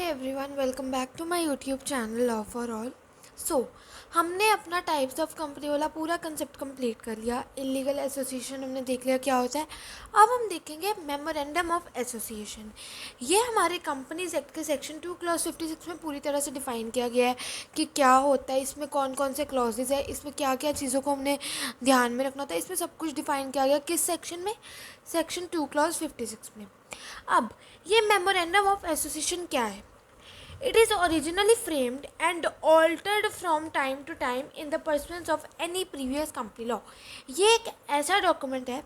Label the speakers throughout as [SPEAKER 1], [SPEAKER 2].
[SPEAKER 1] Everyone, welcome back to my YouTube channel love for all. So हमने अपना types of company वाला पूरा concept complete कर लिया। इलीगल एसोसिएशन हमने देख लिया क्या होता है। अब हम देखेंगे मेमोरेंडम ऑफ एसोसिएशन। ये हमारे कंपनीज एक्ट के सेक्शन 2 क्लॉज 56 में पूरी तरह से डिफाइन किया गया है कि क्या होता है, इसमें कौन कौन से क्लॉजेज है, इसमें क्या क्या चीज़ों को हमने ध्यान में रखना था। इसमें सब कुछ डिफाइन किया गया किस सेक्शन में, सेक्शन 2 क्लॉज 56 में। अब ये मेमोरेंडम ऑफ एसोसिएशन क्या है? It is originally framed and altered from time to time in the pursuance of any previous company law। ये एक ऐसा डॉक्यूमेंट है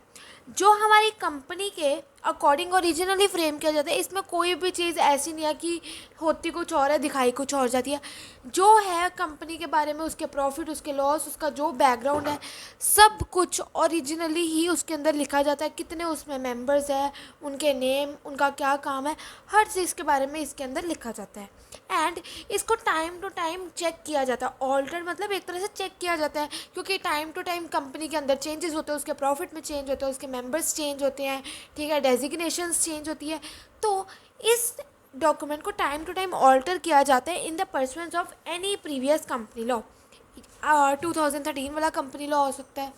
[SPEAKER 1] जो हमारी कंपनी के अकॉर्डिंग ओरिजिनली फ्रेम किया जाता है। इसमें कोई भी चीज़ ऐसी नहीं है कि होती कुछ और है दिखाई कुछ और जाती है। जो है कंपनी के बारे में, उसके प्रॉफिट, उसके लॉस, उसका जो बैकग्राउंड है, सब कुछ ओरिजिनली ही उसके अंदर लिखा जाता है। कितने उसमें मेंबर्स हैं, उनके नेम, उनका क्या काम है, हर चीज़ के बारे में इसके अंदर लिखा जाता है। एंड इसको टाइम टू टाइम चेक किया जाता है। ऑल्टर मतलब एक तरह से चेक किया जाता है, क्योंकि टाइम टू टाइम कंपनी के अंदर चेंजेस होते हैं, उसके प्रॉफिट में चेंज होते हैं, उसके मेंबर्स चेंज होते हैं, ठीक है, डेजिग्नेशंस चेंज होती है। तो इस डॉक्यूमेंट को टाइम टू टाइम ऑल्टर किया जाता है in the pursuance of any previous company law. 2013 वाला कंपनी लॉ हो सकता है,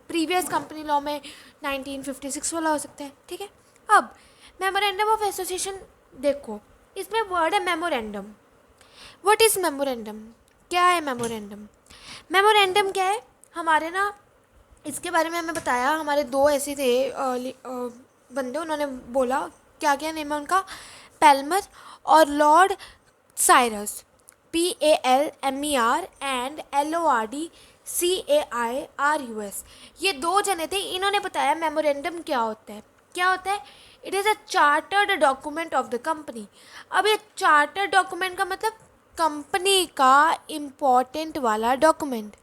[SPEAKER 1] प्रीवियस कंपनी लॉ में 1956 वाला हो सकता है, ठीक है। अब मेमोरेंडम ऑफ एसोसिएशन देखो, इसमें वर्ड है मेमोरेंडम। What is memorandum? क्या है मेमोरेंडम? मेमोरेंडम क्या है? हमारे ना इसके बारे में हमें बताया, हमारे दो ऐसे थे बंदे, उन्होंने बोला क्या क्या नेम है उनका, पैल्मर और Lord Cyrus, PALMER and LORD CAIRUS। ये दो जने थे, इन्होंने बताया मेमोरेंडम क्या होता है। क्या होता है? It is a chartered document of the company. अब ये चार्टर्ड डॉक्यूमेंट का मतलब कंपनी का इम्पोर्टेंट वाला डॉक्यूमेंट,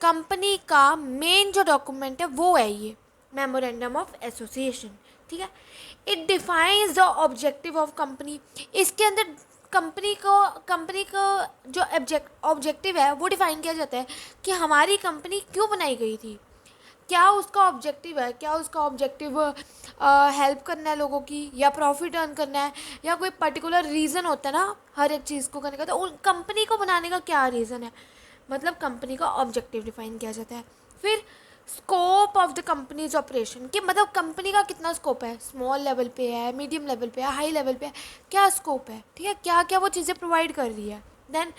[SPEAKER 1] कंपनी का मेन जो डॉक्यूमेंट है वो है ये मेमोरेंडम ऑफ एसोसिएशन, ठीक है। It defines the objective of company. इसके अंदर कंपनी को जो ऑब्जेक्टिव है वो डिफाइन किया जाता है कि हमारी कंपनी क्यों बनाई गई थी, क्या उसका ऑब्जेक्टिव है, क्या उसका ऑब्जेक्टिव हेल्प करना है लोगों की, या प्रॉफिट अर्न करना है, या कोई पर्टिकुलर रीज़न होता है ना हर एक चीज़ को करने का। तो उन कंपनी को बनाने का क्या रीज़न है, मतलब कंपनी का ऑब्जेक्टिव डिफाइन किया जाता है। फिर scope of the companies operation, कि मतलब कंपनी का कितना स्कोप है, स्मॉल लेवल पे है, मीडियम लेवल पे है, हाई लेवल पे है, क्या स्कोप है, ठीक है, क्या क्या वो चीज़ें प्रोवाइड कर रही है। Then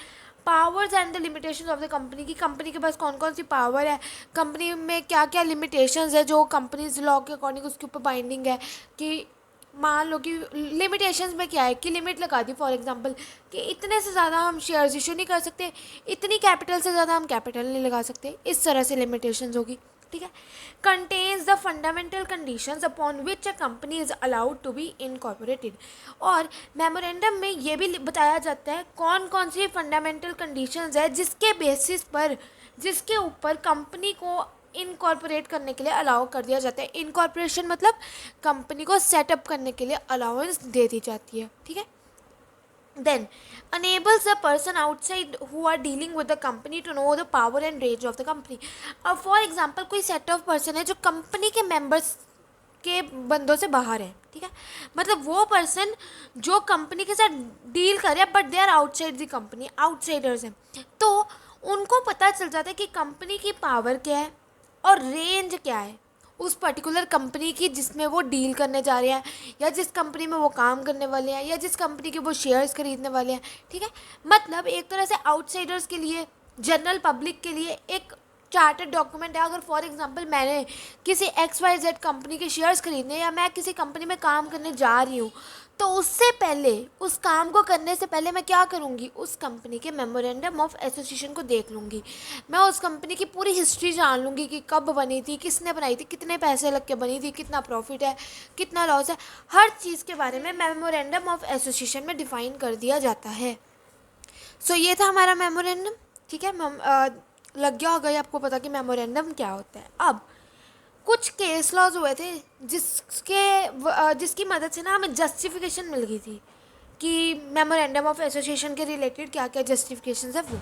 [SPEAKER 1] powers and the limitations of the company, की कंपनी के पास कौन कौन सी पावर है, कंपनी में क्या क्या लिमिटेशंस है जो कंपनीज लॉ के अकॉर्डिंग उसके ऊपर बाइंडिंग है। कि मान लो कि लिमिटेशंस में क्या है कि लिमिट लगा दी फॉर एग्जांपल कि इतने से ज़्यादा हम शेयर्स इशू नहीं कर सकते, इतनी कैपिटल से ज़्यादा हम कैपिटल नहीं लगा सकते, इस तरह से लिमिटेशंस होगी, ठीक है। Contains the fundamental conditions upon which a company is allowed to be incorporated. और मेमोरेंडम में ये भी बताया जाता है कौन कौन सी फंडामेंटल कंडीशंस है जिसके बेसिस पर, जिसके ऊपर कंपनी को इनकॉर्पोरेट करने के लिए अलाउ कर दिया जाता है। इनकॉर्पोरेशन मतलब कंपनी को सेटअप करने के लिए अलाउंस दे दी जाती है, ठीक है। Then enables the person outside who are dealing with the company to know the power and range of the company। अब फॉर एग्जाम्पल कोई सेट ऑफ पर्सन है जो कंपनी के मेंबर्स के बंदों से बाहर है, ठीक है, मतलब वो पर्सन जो कंपनी के साथ डील कर रहे हैं but they are outside the company, outsiders हैं, तो उनको पता चल जाता है कि कंपनी की पावर क्या है और रेंज क्या है उस पर्टिकुलर कंपनी की जिसमें वो डील करने जा रहे हैं, या जिस कंपनी में वो काम करने वाले हैं, या जिस कंपनी के वो शेयर्स खरीदने वाले हैं, ठीक है। मतलब एक तरह से आउटसाइडर्स के लिए, जनरल पब्लिक के लिए एक चार्टर्ड डॉक्यूमेंट है। अगर फॉर एग्जांपल मैंने किसी XYZ कंपनी के शेयर्स खरीदने, या मैं किसी कंपनी में काम करने जा रही हूँ, तो उससे पहले, उस काम को करने से पहले मैं क्या करूँगी, उस कंपनी के मेमोरेंडम ऑफ एसोसिएशन को देख लूँगी। मैं उस कंपनी की पूरी हिस्ट्री जान लूँगी कि कब बनी थी, किसने बनाई थी, कितने पैसे लग के बनी थी, कितना प्रॉफिट है, कितना लॉस है, हर चीज़ के बारे में मेमोरेंडम ऑफ एसोसिएशन में डिफ़ाइन कर दिया जाता है। सो ये था हमारा मेमोरेंडम, ठीक है। लग गया होगा ये आपको पता कि मेमोरेंडम क्या होता है। अब कुछ केस लॉज हुए थे जिसकी मदद से ना हमें जस्टिफिकेशन मिल गई थी कि मेमोरेंडम ऑफ एसोसिएशन के रिलेटेड क्या क्या जस्टिफिकेशन है वो।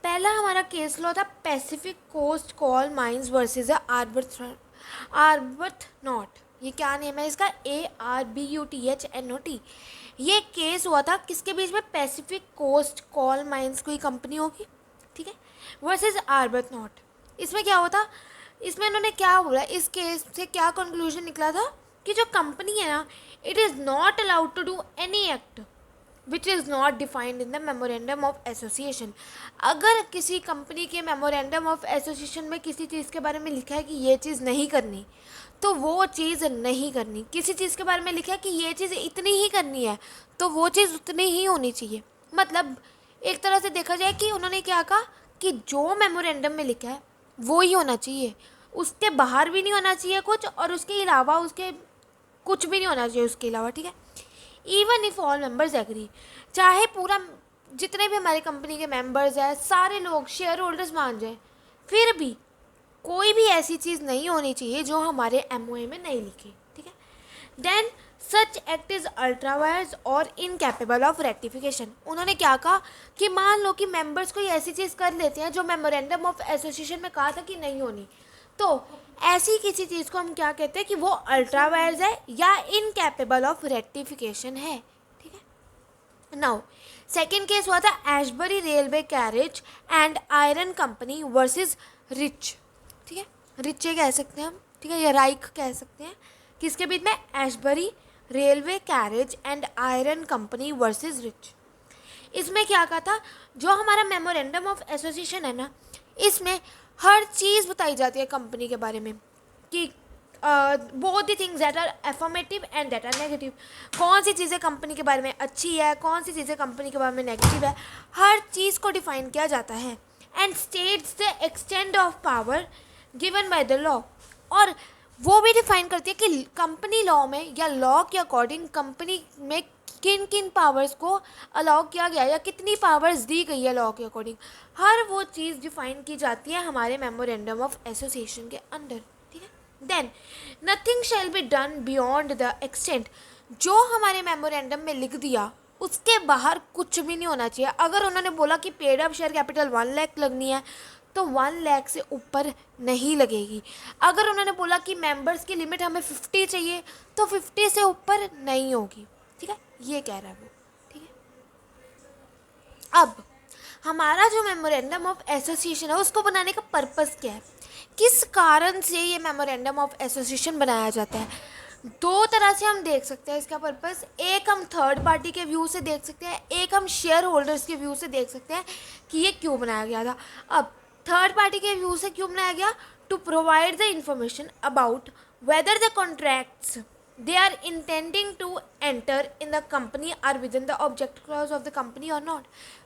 [SPEAKER 1] पहला हमारा केस लॉ था Pacific coast coal mines versus Arbuthnot. ये क्या नेम है इसका, ARBUTHNOT। ये केस हुआ था किसके बीच में, पैसिफिक कोस्ट कॉल माइंस कोई कंपनी होगी, ठीक है, वर्सेस आर्बतनॉट। इसमें क्या हुआ था, इसमें इन्होंने क्या बोला, इस केस से क्या कंक्लूजन निकला था कि जो कंपनी है ना, it is not allowed to do any act which is not defined in the memorandum of association. अगर किसी कंपनी के मेमोरेंडम ऑफ एसोसिएशन में किसी चीज़ के बारे में लिखा है कि ये चीज़ नहीं करनी, तो वो चीज़ नहीं करनी। किसी चीज़ के बारे में लिखा है कि ये चीज़ इतनी ही करनी है, तो वो चीज़ उतनी ही होनी चाहिए। मतलब एक तरह से देखा जाए कि उन्होंने क्या कहा कि जो मेमोरेंडम में लिखा है वो ही होना चाहिए, उसके बाहर भी नहीं होना चाहिए कुछ, और उसके अलावा उसके कुछ भी नहीं होना चाहिए उसके अलावा, ठीक है। Even if all members agree, चाहे पूरा जितने भी हमारी कंपनी के मेंबर्स हैं सारे लोग शेयर होल्डर्स मान जाए, फिर भी कोई भी ऐसी चीज़ नहीं होनी चाहिए जो हमारे एमओए में नहीं लिखी, ठीक है। Then such act is ultra vires और इनकैपेबल ऑफ रेक्टिफिकेशन। उन्होंने क्या कहा कि मान लो कि मेंबर्स कोई ऐसी चीज़ कर लेते हैं जो मेमोरेंडम ऑफ एसोसिएशन में कहा था कि नहीं होनी, तो ऐसी किसी चीज़ को हम क्या कहते हैं कि वो अल्ट्रावायर्स है या इनकैपेबल ऑफ रेक्टिफिकेशन है, ठीक है। नाउ सेकेंड केस हुआ था Ashbery railway carriage and iron company versus rich, ठीक है, रिच कह सकते हैं हम, ठीक है, या राइक कह सकते हैं। किसके बीच में, Ashbery railway carriage and iron company versus rich. इसमें क्या कहा था, जो हमारा मेमोरेंडम ऑफ एसोसिएशन है ना, इसमें हर चीज़ बताई जाती है कंपनी के बारे में कि both the things that are affirmative and that are negative. कौन सी चीज़ें कंपनी के बारे में अच्छी है, कौन सी चीज़ें कंपनी के बारे में नेगेटिव है, हर चीज़ को डिफाइन किया जाता है। And states the extent of power given by the law, और वो भी डिफाइन करती है कि कंपनी लॉ में या लॉ के अकॉर्डिंग कंपनी में किन किन पावर्स को अलाउ किया गया या कितनी पावर्स दी गई है लॉ के अकॉर्डिंग, हर वो चीज़ डिफाइन की जाती है हमारे मेमोरेंडम ऑफ एसोसिएशन के अंदर, ठीक है। Then nothing shall be done beyond the extent, जो हमारे मेमोरेंडम में लिख दिया उसके बाहर कुछ भी नहीं होना चाहिए। अगर उन्होंने बोला कि paid up share capital 1 lakh लगनी है, तो 1 लाख से ऊपर नहीं लगेगी। अगर उन्होंने बोला कि मेंबर्स की लिमिट हमें 50 चाहिए, तो 50 से ऊपर नहीं होगी, ठीक है, ये कह रहा है वो, ठीक है। अब हमारा जो मेमोरेंडम ऑफ एसोसिएशन है उसको बनाने का पर्पस क्या है, किस कारण से ये मेमोरेंडम ऑफ एसोसिएशन बनाया जाता है। दो तरह से हम देख सकते हैं इसका पर्पस, एक हम थर्ड पार्टी के व्यू से देख सकते हैं, एक हम शेयर होल्डर्स के व्यू से देख सकते हैं कि ये क्यों बनाया गया था। अब थर्ड पार्टी के व्यू से क्यों बनाया गया, to provide the information about whether the contracts they are intending to enter in the company are within the object clause of the company or not।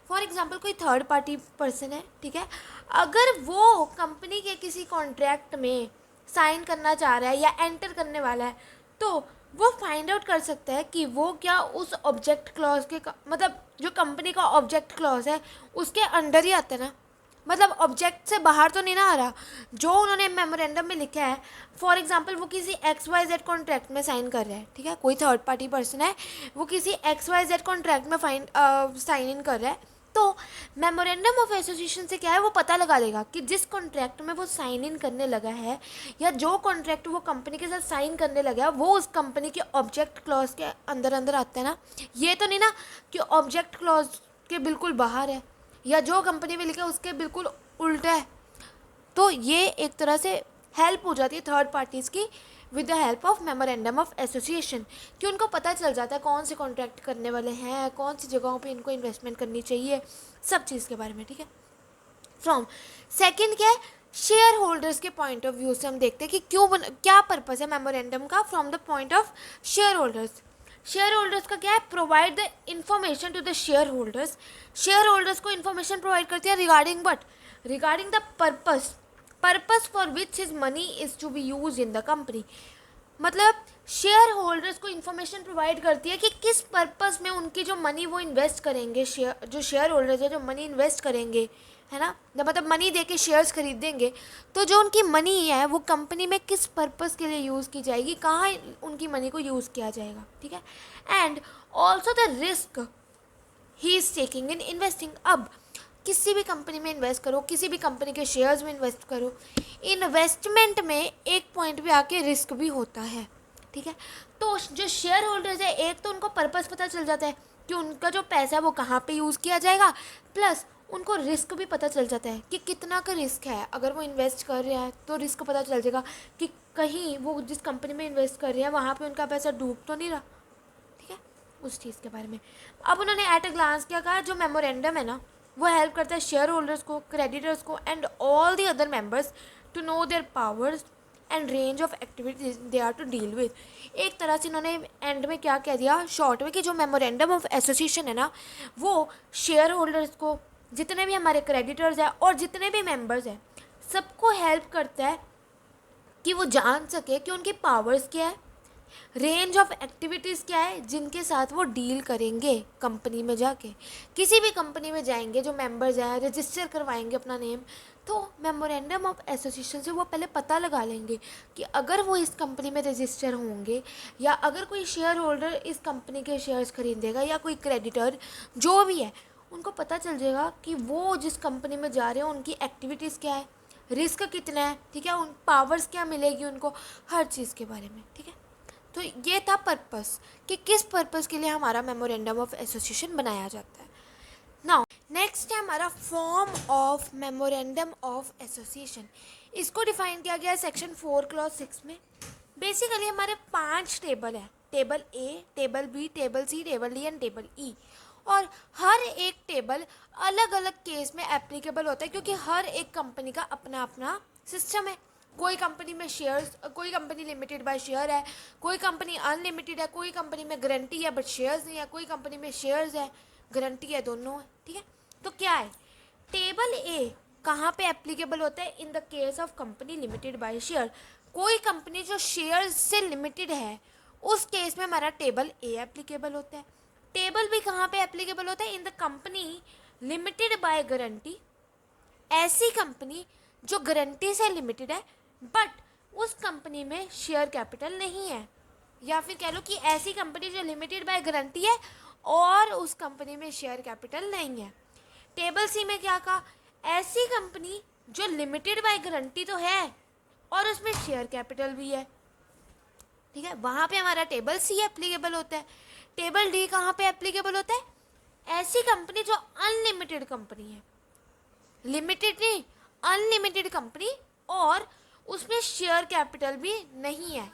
[SPEAKER 1] For example कोई third party person है, ठीक है, अगर वो company के किसी contract में sign करना चाह रहा है या एंटर करने वाला है, तो वो फाइंड आउट कर सकता है कि वो क्या उस ऑब्जेक्ट क्लॉज के मतलब जो कंपनी का ऑब्जेक्ट क्लॉज है उसके अंडर ही आता है ना, मतलब ऑब्जेक्ट से बाहर तो नहीं ना आ रहा। जो उन्होंने मेमोरेंडम में लिखा है, फॉर एग्जांपल वो किसी XYZ कॉन्ट्रैक्ट में साइन कर रहा है, ठीक है, कोई थर्ड पार्टी पर्सन है वो किसी XYZ कॉन्ट्रैक्ट में साइन इन कर रहा है, तो मेमोरेंडम ऑफ एसोसिएशन से क्या है, वो पता लगा लेगा कि जिस कॉन्ट्रैक्ट में वो साइन इन करने लगा है या जो कॉन्ट्रैक्ट वो कंपनी के साथ साइन करने लगा है वो उस कंपनी के ऑब्जेक्ट क्लॉज के अंदर अंदर आता है ना। ये तो नहीं ना कि ऑब्जेक्ट क्लॉज के बिल्कुल बाहर है या जो कंपनी में लिखा है उसके बिल्कुल उल्टा है। तो ये एक तरह से हेल्प हो जाती है थर्ड पार्टीज़ की with the help of memorandum of association, कि उनको पता चल जाता है कौन से कॉन्ट्रैक्ट करने वाले हैं, कौन सी जगहों पे इनको इन्वेस्टमेंट करनी चाहिए, सब चीज़ के बारे में, ठीक है। फ्रॉम सेकंड क्या है, शेयर होल्डर्स के पॉइंट ऑफ व्यू से हम देखते हैं कि क्या पर्पस है मेमोरेंडम का from the point of shareholders. Shareholders का क्या है, provide the information to the shareholders. Shareholders को इन्फॉर्मेशन प्रोवाइड करती है regarding the purpose for which his money is to be use in the company. मतलब shareholders को information provide करती है कि किस पर्पस में उनकी जो मनी वो इन्वेस्ट करेंगे, जो शेयर होल्डर्स है जो मनी इन्वेस्ट करेंगे, है ना, मतलब मनी दे के शेयर्स खरीदेंगे, तो जो उनकी मनी है वो कंपनी में किस पर्पस के लिए यूज़ की जाएगी, कहाँ उनकी मनी को यूज़ किया जाएगा, ठीक है। And also the risk he is taking in investing. अब किसी भी कंपनी में इन्वेस्ट करो, किसी भी कंपनी के शेयर्स में इन्वेस्ट करो, इन्वेस्टमेंट में एक पॉइंट पे आके रिस्क भी होता है, ठीक है। तो जो शेयर होल्डर्स है, एक तो उनको पर्पस पता चल जाता है कि उनका जो पैसा है वो कहाँ पे यूज़ किया जाएगा, प्लस उनको रिस्क भी पता चल जाता है कि कितना का रिस्क है। अगर वो इन्वेस्ट कर रहे हैं तो रिस्क पता चल जाएगा कि कहीं वो जिस कंपनी में इन्वेस्ट कर रहे हैं वहाँ पे उनका पैसा डूब तो नहीं रहा, ठीक है, उस चीज़ के बारे में। अब उन्होंने एट अ ग्लांस क्या कहा, जो मेमोरेंडम है ना वो हेल्प करता है शेयर होल्डर्स को, क्रेडिटर्स को and all the other members to know their powers and range of activities they are to deal with. एक तरह से इन्होंने एंड में क्या कह दिया शॉर्ट में कि जो मेमोरेंडम ऑफ एसोसिएशन है ना वो शेयर होल्डर्स को, जितने भी हमारे क्रेडिटर्स हैं और जितने भी मेंबर्स हैं, सबको हेल्प करता है कि वो जान सके कि उनकी पावर्स क्या है, रेंज ऑफ एक्टिविटीज़ क्या है जिनके साथ वो डील करेंगे कंपनी में जाके। किसी भी कंपनी में जाएंगे, जो मेंबर्स हैं रजिस्टर करवाएंगे अपना नेम, तो मेमोरेंडम ऑफ एसोसिएशन से वो पहले पता लगा लेंगे कि अगर वो इस कंपनी में रजिस्टर होंगे या अगर कोई शेयर होल्डर इस कंपनी के शेयर्स खरीदेगा या कोई क्रेडिटर जो भी है, उनको पता चल जाएगा कि वो जिस कंपनी में जा रहे हैं उनकी एक्टिविटीज़ क्या है, रिस्क कितना है, ठीक है, उन पावर्स क्या मिलेगी उनको, हर चीज़ के बारे में, ठीक है। तो ये था पर्पस कि किस पर्पस के लिए हमारा मेमोरेंडम ऑफ एसोसिएशन बनाया जाता है। नाउ नेक्स्ट है हमारा form of memorandum of association. इसको डिफाइन किया गया है सेक्शन 4 क्लॉज 6 में। बेसिकली हमारे 5 टेबल है, table A, table B, table C, table D and table E. और हर एक टेबल अलग अलग केस में एप्लीकेबल होता है क्योंकि हर एक कंपनी का अपना अपना सिस्टम है। कोई कंपनी में शेयर्स, कोई कंपनी लिमिटेड बाय शेयर है, कोई कंपनी अनलिमिटेड है, कोई कंपनी में गारंटी है बट शेयर्स नहीं है, कोई कंपनी में शेयर्स है गारंटी है, दोनों है, ठीक है। तो क्या है, टेबल ए कहाँ पे एप्लीकेबल होता है, in the case of company limited by share. कोई कंपनी जो शेयर से लिमिटेड है उस केस में हमारा टेबल ए एप्लीकेबल होता है। टेबल भी कहाँ पे एप्लीकेबल होता है, इन the company limited by guarantee. ऐसी कंपनी जो गारंटी से लिमिटेड है बट उस कंपनी में शेयर कैपिटल नहीं है, या फिर कह लो कि ऐसी कंपनी जो लिमिटेड बाय गारंटी है और उस कंपनी में शेयर कैपिटल नहीं है। टेबल सी में क्या कहा, ऐसी कंपनी जो लिमिटेड बाय गारंटी तो है और उसमें शेयर कैपिटल भी है, ठीक है, वहाँ पे हमारा टेबल सी एप्लीकेबल होता है। टेबल डी कहाँ पे एप्लीकेबल होता है, ऐसी कंपनी जो अनलिमिटेड कंपनी है, लिमिटेड नहीं अनलिमिटेड कंपनी और उसमें शेयर कैपिटल भी नहीं है,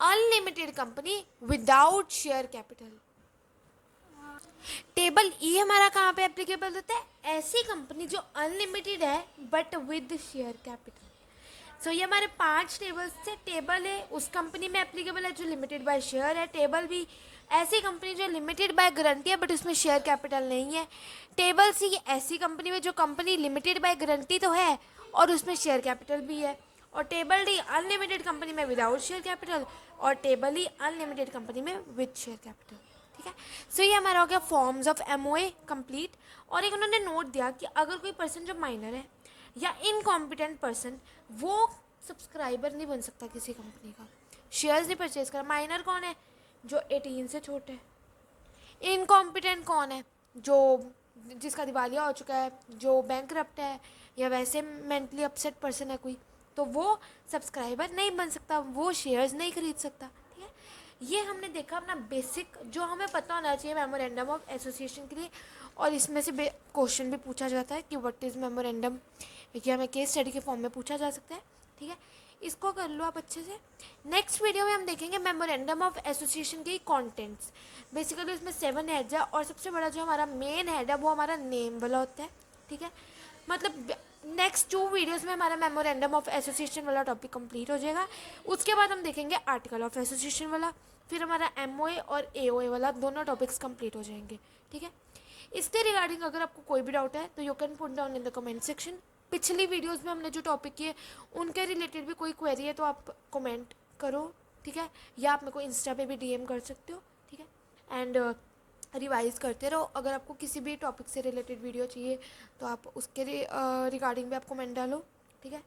[SPEAKER 1] unlimited company without share capital. Table E हमारा कहाँ पे एप्लीकेबल होता है, ऐसी कंपनी जो अनलिमिटेड है बट विद शेयर कैपिटल। सो ये हमारे 5 टेबल्स थे। टेबल ए उस कंपनी में एप्लीकेबल है जो लिमिटेड बाय शेयर है, टेबल बी ऐसी कंपनी जो लिमिटेड बाय गारंटी है बट उसमें शेयर कैपिटल नहीं है, टेबल सी ऐसी कंपनी में जो कंपनी लिमिटेड बाय गारंटी तो है और उसमें शेयर कैपिटल भी है, और टेबल डी अनलिमिटेड कंपनी में विदाउट शेयर कैपिटल, और टेबल ई अनलिमिटेड कंपनी में विद शेयर कैपिटल, ठीक है। सो ये हमारा हो गया फॉर्म्स ऑफ एमओए कंप्लीट। और एक उन्होंने नोट दिया कि अगर कोई पर्सन जो माइनर है या इनकॉम्पिटेंट पर्सन, वो सब्सक्राइबर नहीं बन सकता किसी कंपनी का, शेयर्स नहीं परचेज कर। माइनर कौन है, जो 18 से छोटे है। इनकॉम्पिटेंट कौन है, जो जिसका दिवालिया हो चुका है, जो बैंकरप्ट है या वैसे मेंटली अपसेट पर्सन है कोई, तो वो सब्सक्राइबर नहीं बन सकता, वो शेयर्स नहीं खरीद सकता, ठीक है। ये हमने देखा अपना बेसिक जो हमें पता होना चाहिए मेमोरेंडम ऑफ एसोसिएशन के लिए। और इसमें से क्वेश्चन भी पूछा जाता है कि व्हाट इज़ मेमोरेंडम, ये हमें केस स्टडी के फॉर्म में पूछा जा सकता है, ठीक है। इसको कर लो आप अच्छे से। नेक्स्ट वीडियो में हम देखेंगे मेमोरेंडम ऑफ एसोसिएशन के कंटेंट्स। बेसिकली उसमें 7 हेड्स है और सबसे बड़ा जो हमारा मेन हेड है वो हमारा नेम वाला होता है, ठीक है। मतलब नेक्स्ट 2 वीडियोस में हमारा मेमोरेंडम ऑफ एसोसिएशन वाला टॉपिक कंप्लीट हो जाएगा। उसके बाद हम देखेंगे आर्टिकल ऑफ एसोसिएशन वाला, फिर हमारा एमओए और एओए वाला दोनों टॉपिक्स कंप्लीट हो जाएंगे, ठीक है। इसके रिगार्डिंग अगर आपको कोई भी डाउट है तो you can put down in the comment section. पिछली वीडियोस में हमने जो टॉपिक किए उनके रिलेटेड भी कोई क्वेरी है तो आप कमेंट करो, ठीक है, या आप मेरे को इंस्टा पे भी डीएम कर सकते हो, ठीक है। एंड रिवाइज करते रहो। अगर आपको किसी भी टॉपिक से रिलेटेड वीडियो चाहिए तो आप उसके रिगार्डिंग भी आप कमेंट डालो, ठीक है।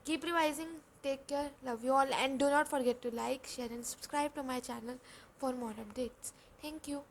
[SPEAKER 1] Keep revising, take care, love you all and do not forget to like, share and subscribe to my channel for more updates. Thank you.